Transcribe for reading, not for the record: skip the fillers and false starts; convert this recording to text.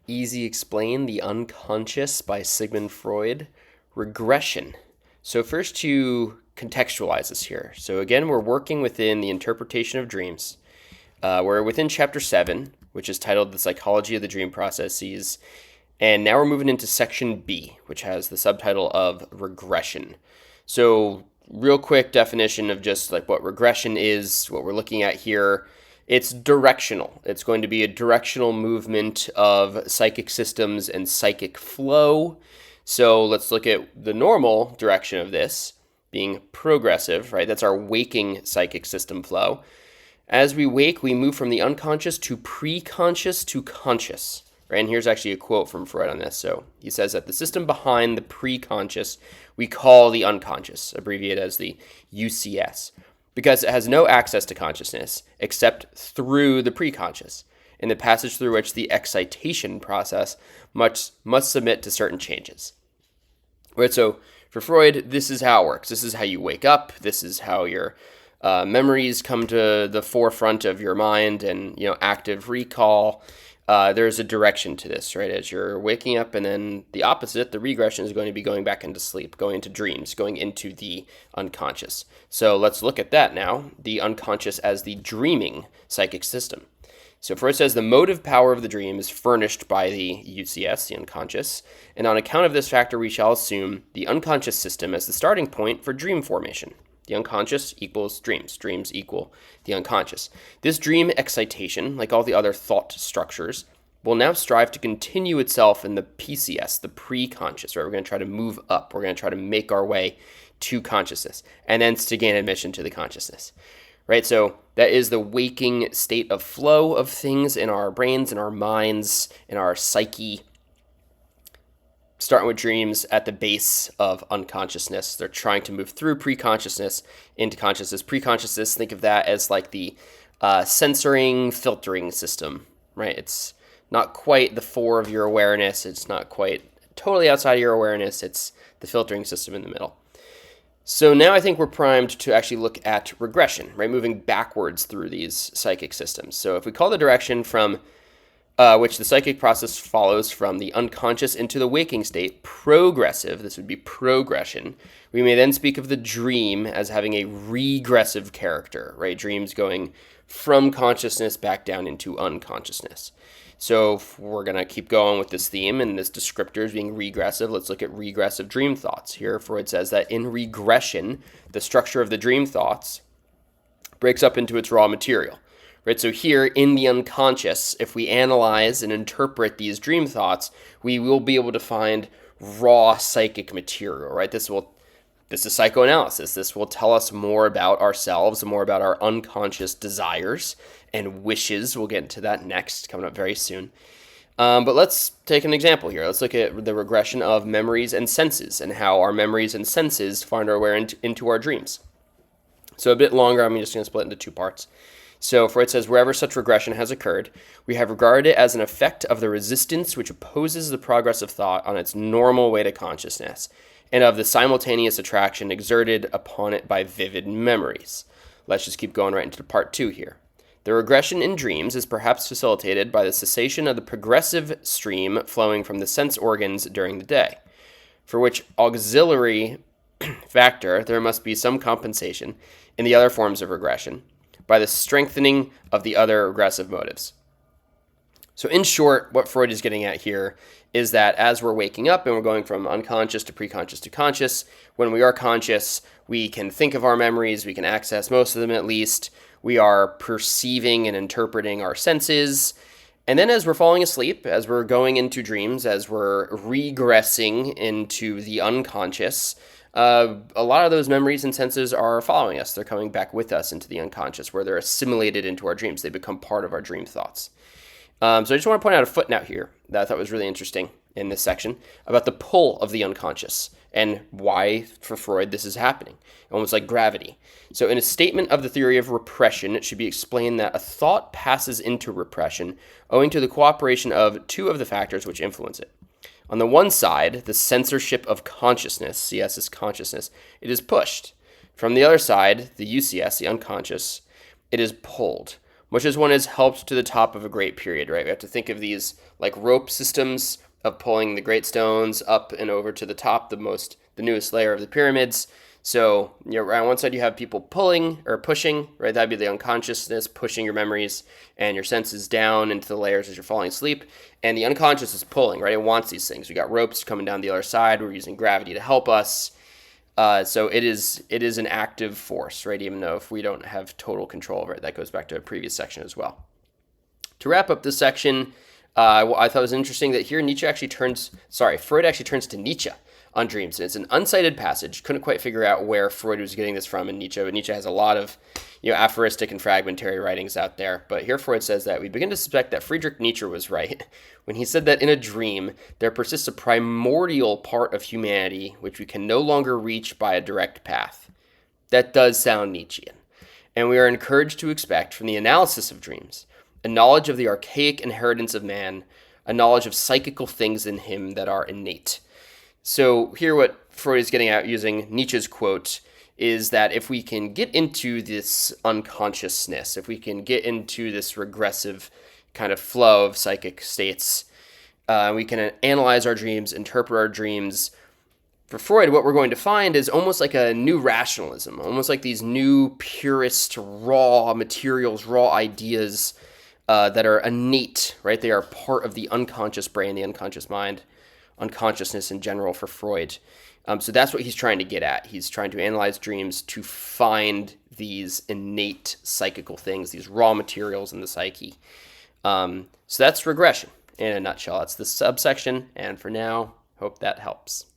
Easy Explain the Unconscious by Sigmund Freud. Regression. So first to contextualize this here. So again, we're working within the interpretation of dreams. We're within chapter 7, which is titled The Psychology of the Dream Processes. And now we're moving into section B, which has the subtitle of Regression. So real quick definition of just like what regression is, what we're looking at here. It's directional. It's going to be a directional movement of psychic systems and psychic flow. So let's look at the normal direction of this being progressive, right? That's our waking psychic system flow. As we wake, we move from the unconscious to pre-conscious to conscious, right? And here's actually a quote from Freud on this. So he says that the system behind the pre-conscious we call the unconscious, abbreviated as the UCS, because it has no access to consciousness except through the preconscious, in the passage through which the excitation process must submit to certain changes. Right, so for Freud, this is how it works. This is how you wake up. This is how your memories come to the forefront of your mind and, active recall. There's a direction to this, right? As you're waking up, and then the opposite, the regression, is going to be going back into sleep, going into dreams, going into the unconscious. So let's look at that now, the unconscious as the dreaming psychic system. So Freud says the motive power of the dream is furnished by the UCS, the unconscious, and on account of this factor, we shall assume the unconscious system as the starting point for dream formation. The unconscious equals dreams. Dreams equal the unconscious. This dream excitation, like all the other thought structures, will now strive to continue itself in the PCS, the pre-conscious, right? We're going to try to move up. We're going to try to make our way to consciousness, and then to gain admission to the consciousness, right? So that is the waking state of flow of things in our brains, in our minds, in our psyche, starting with dreams at the base of unconsciousness. They're trying to move through pre-consciousness into consciousness. Pre-consciousness, think of that as like the censoring, filtering system, right? It's not quite the fore of your awareness. It's not quite totally outside of your awareness. It's the filtering system in the middle. So now I think we're primed to actually look at regression, right? Moving backwards through these psychic systems. So if we call the direction from which the psychic process follows from the unconscious into the waking state, progressive, this would be progression, we may then speak of the dream as having a regressive character, right? Dreams going from consciousness back down into unconsciousness. So if we're going to keep going with this theme and this descriptors being regressive, let's look at regressive dream thoughts. Here, Freud says that in regression, the structure of the dream thoughts breaks up into its raw material. Right, so here in the unconscious, if we analyze and interpret these dream thoughts, we will be able to find raw psychic material, right? This is psychoanalysis. This will tell us more about ourselves, more about our unconscious desires and wishes. We'll get into that next, coming up very soon. But let's take an example here. Let's look at the regression of memories and senses and how our memories and senses find our way into our dreams. So a bit longer, I'm just going to split into two parts. So Freud says, wherever such regression has occurred, we have regarded it as an effect of the resistance which opposes the progress of thought on its normal way to consciousness, and of the simultaneous attraction exerted upon it by vivid memories. Let's just keep going right into part 2 here. The regression in dreams is perhaps facilitated by the cessation of the progressive stream flowing from the sense organs during the day, for which auxiliary factor there must be some compensation in the other forms of regression, by the strengthening of the other regressive motives. So in short, what Freud is getting at here is that as we're waking up and we're going from unconscious to preconscious to conscious, when we are conscious, we can think of our memories, we can access most of them at least, we are perceiving and interpreting our senses, and then as we're falling asleep, as we're going into dreams, as we're regressing into the unconscious, a lot of those memories and senses are following us. They're coming back with us into the unconscious, where they're assimilated into our dreams. They become part of our dream thoughts. So I just want to point out a footnote here that I thought was really interesting in this section about the pull of the unconscious and why, for Freud, this is happening, almost like gravity. So in a statement of the theory of repression, it should be explained that a thought passes into repression owing to the cooperation of two of the factors which influence it. On the one side, the censorship of consciousness, CS is consciousness, it is pushed. From the other side, the UCS, the unconscious, it is pulled. much as one is helped to the top of a great period, right? We have to think of these like rope systems of pulling the great stones up and over to the top, the newest layer of the pyramids. So, on one side you have people pulling or pushing, right? That'd be the unconsciousness pushing your memories and your senses down into the layers as you're falling asleep. And the unconscious is pulling, right? It wants these things. We got ropes coming down the other side. We're using gravity to help us. So it is an active force, right? Even though if we don't have total control over it, that goes back to a previous section as well. To wrap up this section, I thought it was interesting that here Freud actually turns to Nietzsche on dreams. And it's an uncited passage. Couldn't quite figure out where Freud was getting this from in Nietzsche, but Nietzsche has a lot of aphoristic and fragmentary writings out there. But here Freud says that we begin to suspect that Friedrich Nietzsche was right when he said that in a dream there persists a primordial part of humanity which we can no longer reach by a direct path. That does sound Nietzschean. And we are encouraged to expect from the analysis of dreams a knowledge of the archaic inheritance of man, a knowledge of psychical things in him that are innate. So here what Freud is getting at using Nietzsche's quote is that if we can get into this unconsciousness, if we can get into this regressive kind of flow of psychic states, we can analyze our dreams, interpret our dreams. For Freud, what we're going to find is almost like a new rationalism, almost like these new purist, raw materials, raw ideas that are innate, right? They are part of the unconscious brain, the unconscious mind, unconsciousness in general for Freud. So that's what he's trying to get at. He's trying to analyze dreams to find these innate psychical things, these raw materials in the psyche. So that's regression in a nutshell. That's the subsection. And for now, hope that helps.